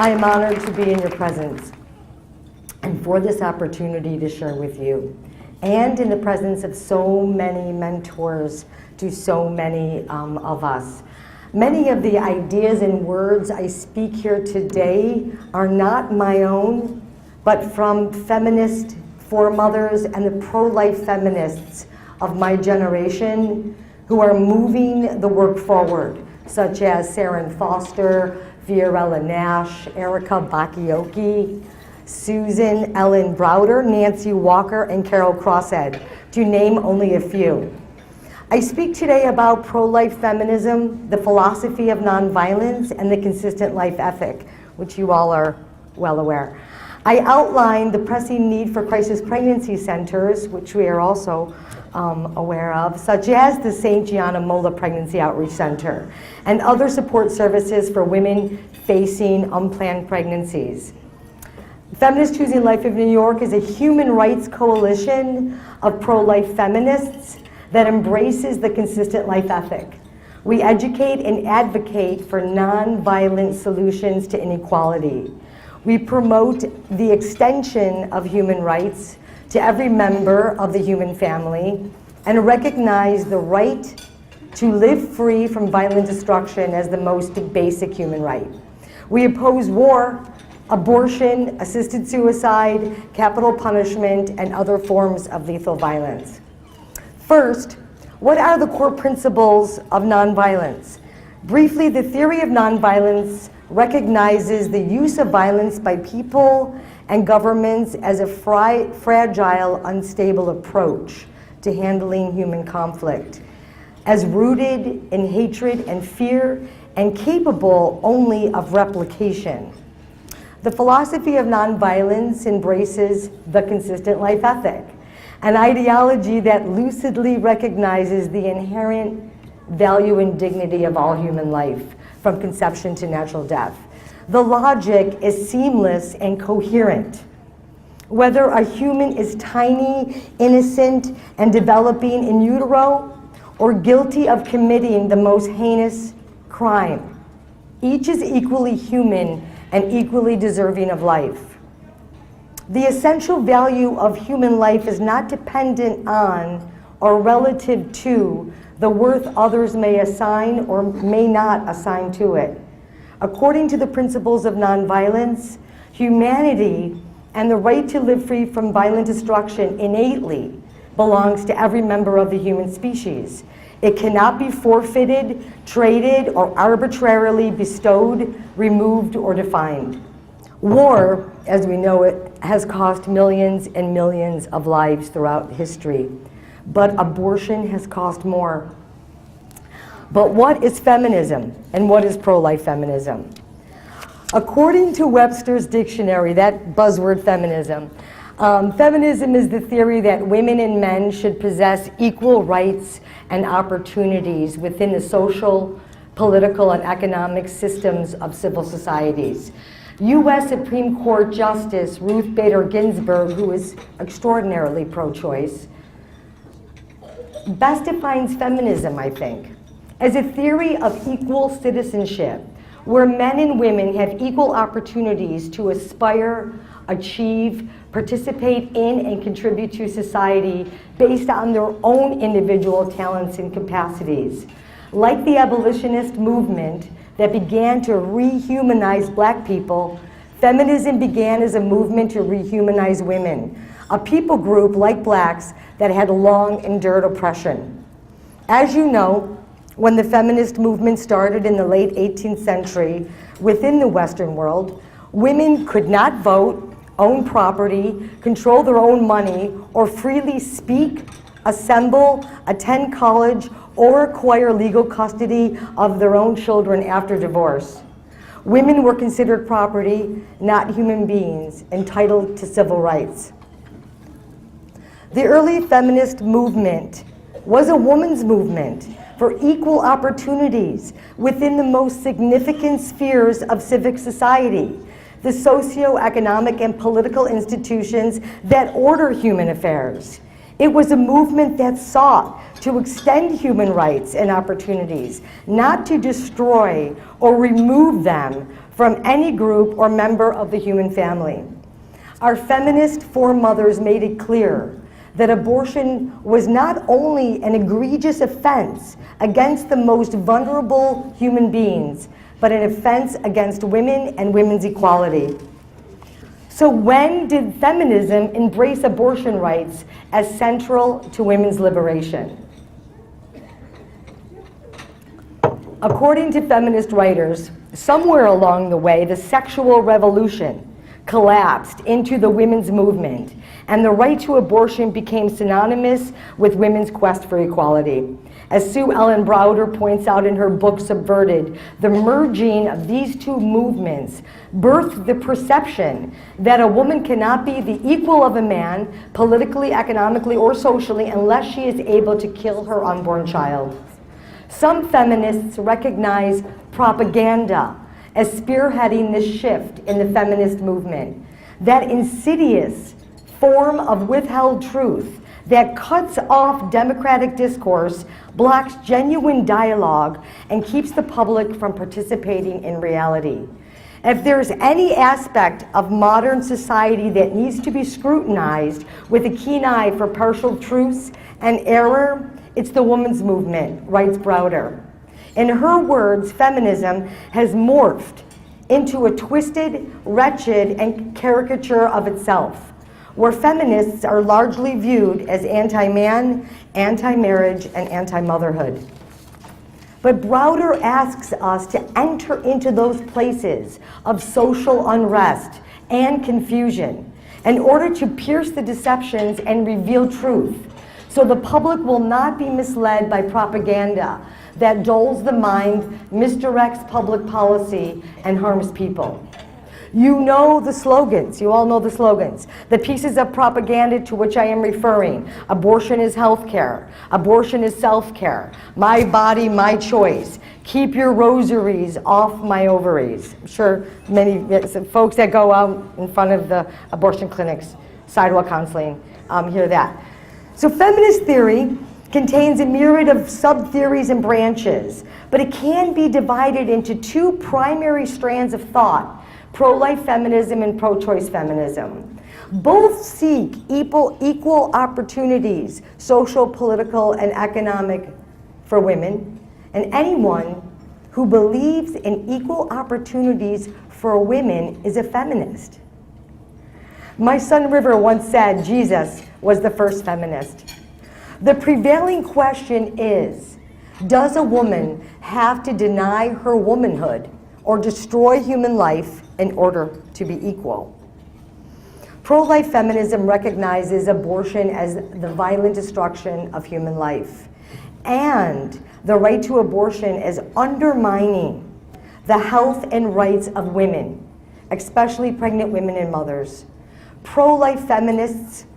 I am honored to be in your presence and for this opportunity to share with you, and in the presence of so many mentors to so many of us. Many of the ideas and words I speak here today are not my own, but from feminist foremothers and the pro-life feminists of my generation who are moving the work forward, such as Saren Foster, Fiorella Nash, Erica Bakioki, Susan Ellen Browder, Nancy Walker, and Carol Crosshead, to name only a few. I speak today about pro-life feminism, the philosophy of nonviolence, and the consistent life ethic, which you all are well aware. I outline the pressing need for crisis pregnancy centers, which we are also aware of, such as the St. Gianna Molla Pregnancy Outreach Center, and other support services for women facing unplanned pregnancies. Feminists Choosing Life of New York is a human rights coalition of pro-life feminists that embraces the consistent life ethic. We educate and advocate for nonviolent solutions to inequality. We promote the extension of human rights to every member of the human family and recognize the right to live free from violent destruction as the most basic human right. We oppose war, abortion, assisted suicide, capital punishment, and other forms of lethal violence. First, what are the core principles of nonviolence? Briefly, the theory of nonviolence recognizes the use of violence by people and governments as a fragile, unstable approach to handling human conflict, as rooted in hatred and fear and capable only of replication. The philosophy of nonviolence embraces the consistent life ethic, an ideology that lucidly recognizes the inherent value and dignity of all human life, from conception to natural death. The logic is seamless and coherent. Whether a human is tiny, innocent, and developing in utero, or guilty of committing the most heinous crime, each is equally human and equally deserving of life. The essential value of human life is not dependent on or relative to the worth others may assign or may not assign to it. According to the principles of nonviolence, humanity and the right to live free from violent destruction innately belongs to every member of the human species. It cannot be forfeited, traded, or arbitrarily bestowed, removed, or defined. War, as we know it, has cost millions and millions of lives throughout history, but abortion has cost more. But what is feminism, and what is pro-life feminism? According to Webster's dictionary, that buzzword feminism, feminism is the theory that women and men should possess equal rights and opportunities within the social, political, and economic systems of civil societies. U.S. Supreme Court Justice Ruth Bader Ginsburg, who is extraordinarily pro-choice, best defines feminism, I think, as a theory of equal citizenship, where men and women have equal opportunities to aspire, achieve, participate in, and contribute to society based on their own individual talents and capacities. Like the abolitionist movement that began to rehumanize Black people, feminism began as a movement to rehumanize women, a people group like Blacks that had long endured oppression. As you know, when the feminist movement started in the late 18th century within the Western world, women could not vote, own property, control their own money, or freely speak, assemble, attend college, or acquire legal custody of their own children after divorce. Women were considered property, not human beings, entitled to civil rights. The early feminist movement was a woman's movement for equal opportunities within the most significant spheres of civic society, the socio-economic and political institutions that order human affairs. It was a movement that sought to extend human rights and opportunities, not to destroy or remove them from any group or member of the human family. Our feminist foremothers made it clear that abortion was not only an egregious offense against the most vulnerable human beings, but an offense against women and women's equality. So when did feminism embrace abortion rights as central to women's liberation? According to feminist writers, somewhere along the way, the sexual revolution collapsed into the women's movement, and the right to abortion became synonymous with women's quest for equality. As Sue Ellen Browder points out in her book Subverted, the merging of these two movements birthed the perception that a woman cannot be the equal of a man politically, economically, or socially unless she is able to kill her unborn child. Some feminists recognize propaganda as spearheading this shift in the feminist movement, that insidious form of withheld truth that cuts off democratic discourse, blocks genuine dialogue, and keeps the public from participating in reality. If there's any aspect of modern society that needs to be scrutinized with a keen eye for partial truths and error, it's the women's movement, writes Browder. In her words, feminism has morphed into a twisted, wretched, and caricature of itself, where feminists are largely viewed as anti-man, anti-marriage, and anti-motherhood. But Browder asks us to enter into those places of social unrest and confusion in order to pierce the deceptions and reveal truth, so the public will not be misled by propaganda that dulls the mind, misdirects public policy, and harms people. You know the slogans, you all know the slogans. The pieces of propaganda to which I am referring: abortion is healthcare, abortion is self-care, my body, my choice, keep your rosaries off my ovaries. I'm sure many folks that go out in front of the abortion clinics, sidewalk counseling, hear that. So feminist theory contains a myriad of sub-theories and branches, but it can be divided into two primary strands of thought: pro-life feminism and pro-choice feminism. Both seek equal opportunities, social, political, and economic, for women, and anyone who believes in equal opportunities for women is a feminist. My son River once said Jesus was the first feminist. The prevailing question is, does a woman have to deny her womanhood or destroy human life in order to be equal? Pro-life feminism recognizes abortion as the violent destruction of human life, and the right to abortion as undermining the health and rights of women, especially pregnant women and mothers. Pro-life feminists,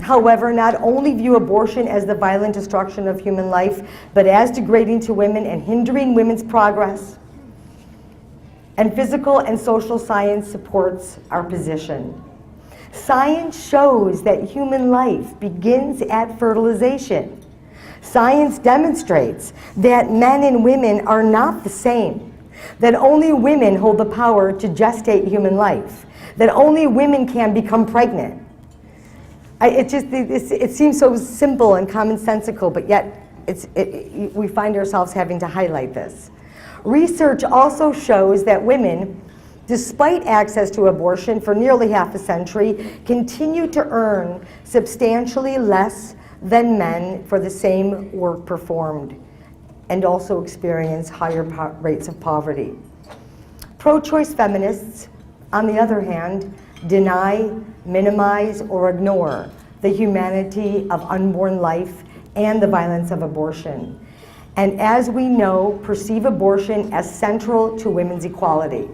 however, not only view abortion as the violent destruction of human life, but as degrading to women and hindering women's progress. And physical and social science supports our position. Science shows that human life begins at fertilization. Science demonstrates that men and women are not the same, that only women hold the power to gestate human life, that only women can become pregnant. It seems so simple and commonsensical, but yet we find ourselves having to highlight this. Research also shows that women, despite access to abortion for nearly half a century, continue to earn substantially less than men for the same work performed, and also experience higher rates of poverty. Pro-choice feminists, on the other hand, deny, minimize, or ignore the humanity of unborn life and the violence of abortion, and as we know, perceive abortion as central to women's equality.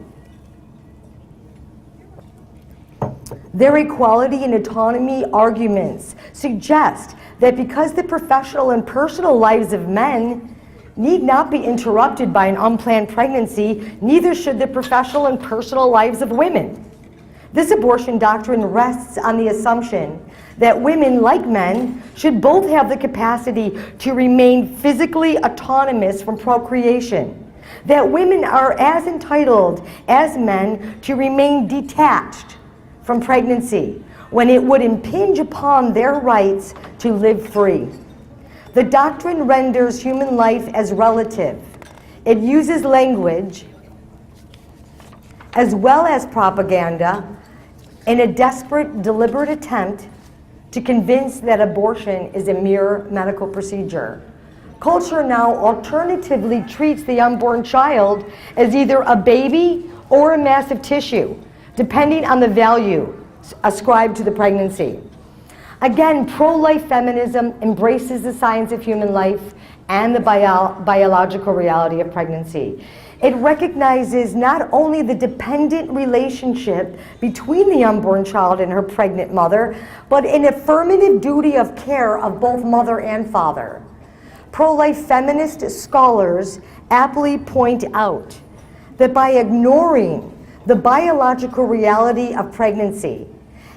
Their equality and autonomy arguments suggest that because the professional and personal lives of men need not be interrupted by an unplanned pregnancy, neither should the professional and personal lives of women. This abortion doctrine rests on the assumption that women, like men, should both have the capacity to remain physically autonomous from procreation, that women are as entitled as men to remain detached from pregnancy when it would impinge upon their rights to live free. The doctrine renders human life as relative. It uses language as well as propaganda in a desperate, deliberate attempt to convince that abortion is a mere medical procedure. Culture now alternatively treats the unborn child as either a baby or a massive tissue, depending on the value ascribed to the pregnancy. Again, pro-life feminism embraces the science of human life and the biological reality of pregnancy. It recognizes not only the dependent relationship between the unborn child and her pregnant mother, but an affirmative duty of care of both mother and father. Pro-life feminist scholars aptly point out that by ignoring the biological reality of pregnancy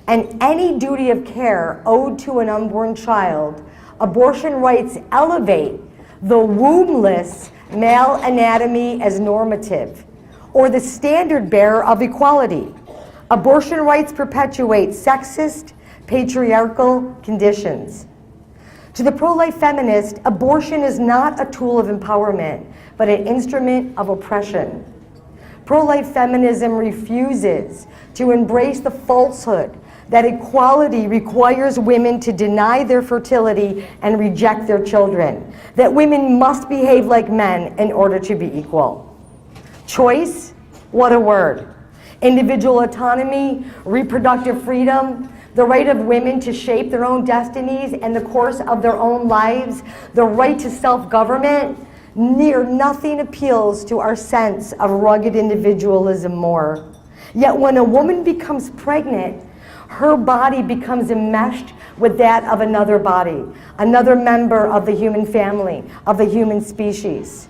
and any duty of care owed to an unborn child, abortion rights elevate the wombless male anatomy as normative, or the standard bearer of equality. Abortion rights perpetuate sexist, patriarchal conditions. To the pro-life feminist, abortion is not a tool of empowerment, but an instrument of oppression. Pro-life feminism refuses to embrace the falsehood that equality requires women to deny their fertility and reject their children, that women must behave like men in order to be equal. Choice? What a word. Individual autonomy, reproductive freedom, the right of women to shape their own destinies and the course of their own lives, the right to self-government, near nothing appeals to our sense of rugged individualism more. Yet when a woman becomes pregnant, her body becomes enmeshed with that of another body, another member of the human family, of the human species.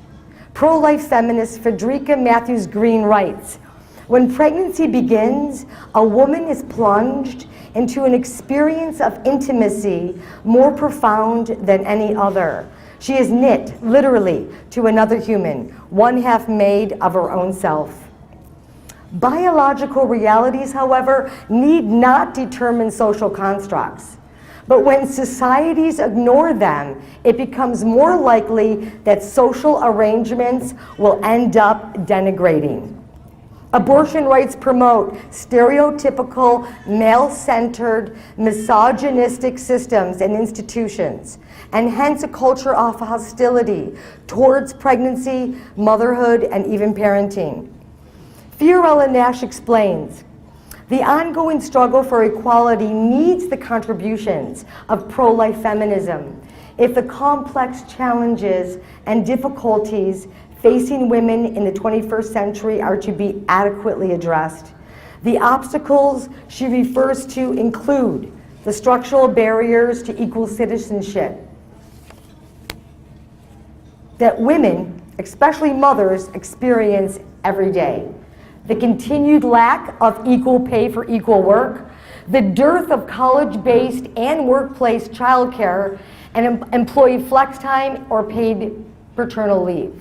Pro-life feminist Frederica Matthews Green writes, when pregnancy begins, a woman is plunged into an experience of intimacy more profound than any other. She is knit, literally, to another human, one half made of her own self. Biological realities, however, need not determine social constructs. But when societies ignore them, it becomes more likely that social arrangements will end up denigrating. Abortion rights promote stereotypical, male-centered, misogynistic systems and institutions, and hence a culture of hostility towards pregnancy, motherhood, and even parenting. Fiorella Nash explains, the ongoing struggle for equality needs the contributions of pro-life feminism if the complex challenges and difficulties facing women in the 21st century are to be adequately addressed. The obstacles she refers to include the structural barriers to equal citizenship that women, especially mothers, experience every day. The continued lack of equal pay for equal work, the dearth of college-based and workplace childcare, and employee flex time or paid paternal leave.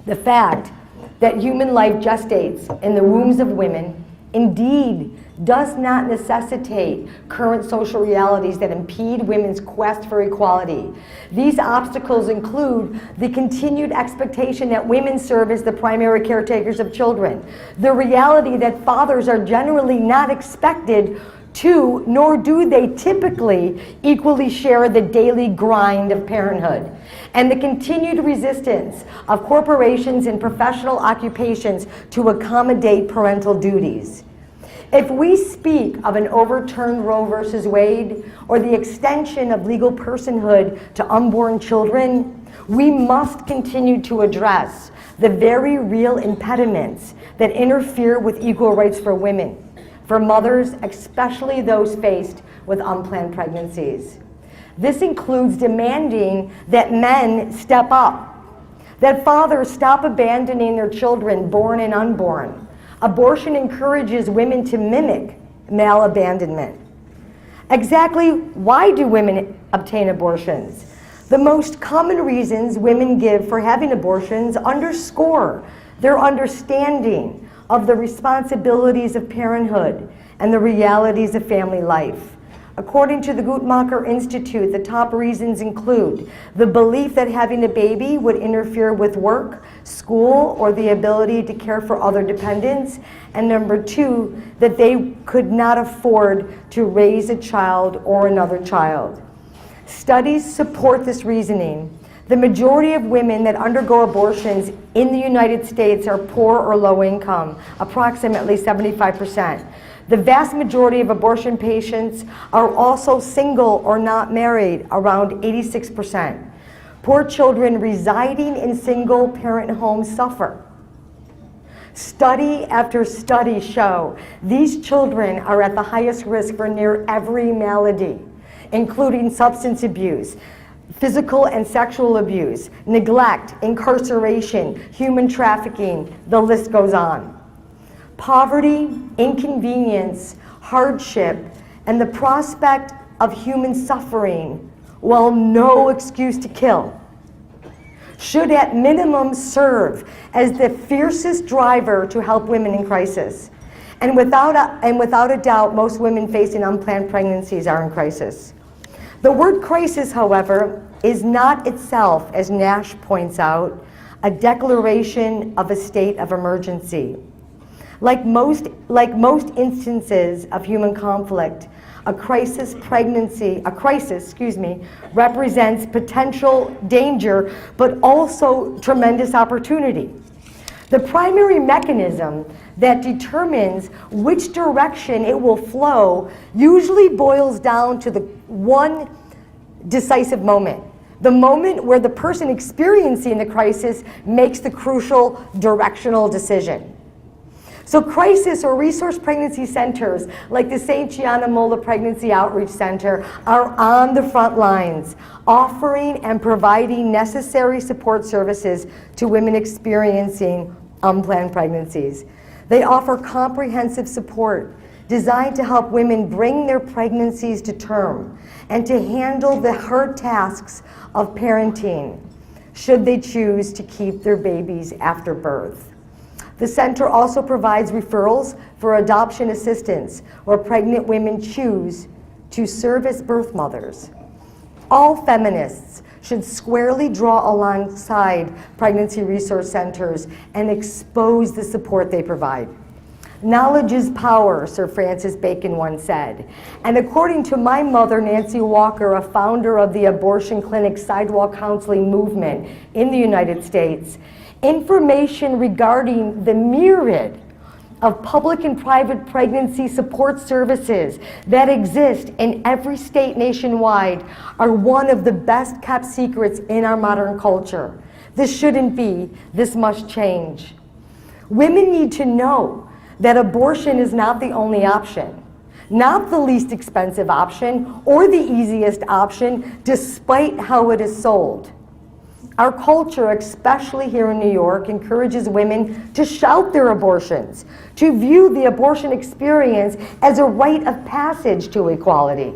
The fact that human life gestates in the wombs of women indeed does not necessitate current social realities that impede women's quest for equality. These obstacles include the continued expectation that women serve as the primary caretakers of children, the reality that fathers are generally not expected to, nor do they typically, equally share the daily grind of parenthood, and the continued resistance of corporations and professional occupations to accommodate parental duties. If we speak of an overturned Roe versus Wade or the extension of legal personhood to unborn children, we must continue to address the very real impediments that interfere with equal rights for women, for mothers, especially those faced with unplanned pregnancies. This includes demanding that men step up, that fathers stop abandoning their children, born and unborn, Abortion encourages women to mimic male abandonment. Exactly why do women obtain abortions? The most common reasons women give for having abortions underscore their understanding of the responsibilities of parenthood and the realities of family life. According to the Guttmacher Institute, the top reasons include the belief that having a baby would interfere with work, school, or the ability to care for other dependents, and number two, that they could not afford to raise a child or another child. Studies support this reasoning. The majority of women that undergo abortions in the United States are poor or low income, approximately 75%. The vast majority of abortion patients are also single or not married, around 86%. Poor children residing in single-parent homes suffer. Study after study show these children are at the highest risk for near every malady, including substance abuse, physical and sexual abuse, neglect, incarceration, human trafficking, the list goes on. Poverty, inconvenience, hardship, and the prospect of human suffering, while no excuse to kill, should at minimum serve as the fiercest driver to help women in crisis. And without a doubt, most women facing unplanned pregnancies are in crisis. The word crisis, however, is not itself, as Nash points out, a declaration of a state of emergency. Like most instances of human conflict, a crisis, represents potential danger, but also tremendous opportunity. The primary mechanism that determines which direction it will flow usually boils down to the one decisive moment. The moment where the person experiencing the crisis makes the crucial directional decision. So crisis or resource pregnancy centers like the St. Gianna Molla Pregnancy Outreach Center are on the front lines, offering and providing necessary support services to women experiencing unplanned pregnancies. They offer comprehensive support designed to help women bring their pregnancies to term and to handle the hard tasks of parenting, should they choose to keep their babies after birth. The center also provides referrals for adoption assistance where pregnant women choose to serve as birth mothers. All feminists should squarely draw alongside pregnancy resource centers and expose the support they provide. Knowledge is power, Sir Francis Bacon once said. And according to my mother, Nancy Walker, a founder of the abortion clinic sidewalk counseling movement in the United States, information regarding the myriad of public and private pregnancy support services that exist in every state nationwide are one of the best kept secrets in our modern culture. This shouldn't be. This must change. Women need to know that abortion is not the only option, not the least expensive option or the easiest option, despite how it is sold. Our culture, especially here in New York, encourages women to shout their abortions, to view the abortion experience as a rite of passage to equality.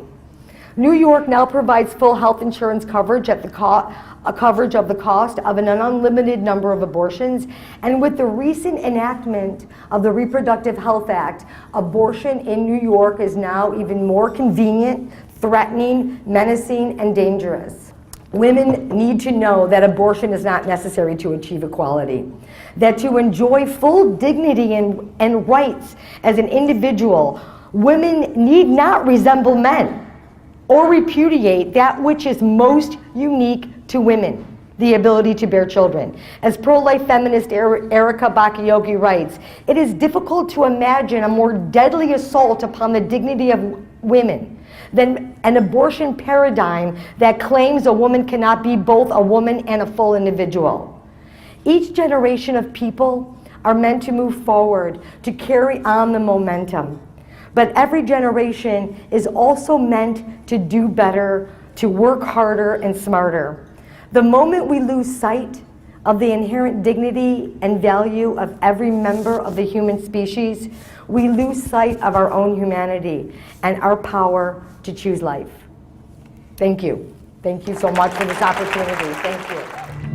New York now provides full health insurance coverage at coverage of the cost of an unlimited number of abortions, and with the recent enactment of the Reproductive Health Act, abortion in New York is now even more convenient, threatening, menacing, and dangerous. Women need to know that abortion is not necessary to achieve equality, that to enjoy full dignity and rights as an individual, women need not resemble men or repudiate that which is most unique to women, the ability to bear children. As pro-life feminist Erica Bakayoko writes, it is difficult to imagine a more deadly assault upon the dignity of women than an abortion paradigm that claims a woman cannot be both a woman and a full individual. Each generation of people are meant to move forward, to carry on the momentum. But every generation is also meant to do better, to work harder and smarter. The moment we lose sight of the inherent dignity and value of every member of the human species, we lose sight of our own humanity and our power to choose life. Thank you. Thank you so much for this opportunity. Thank you.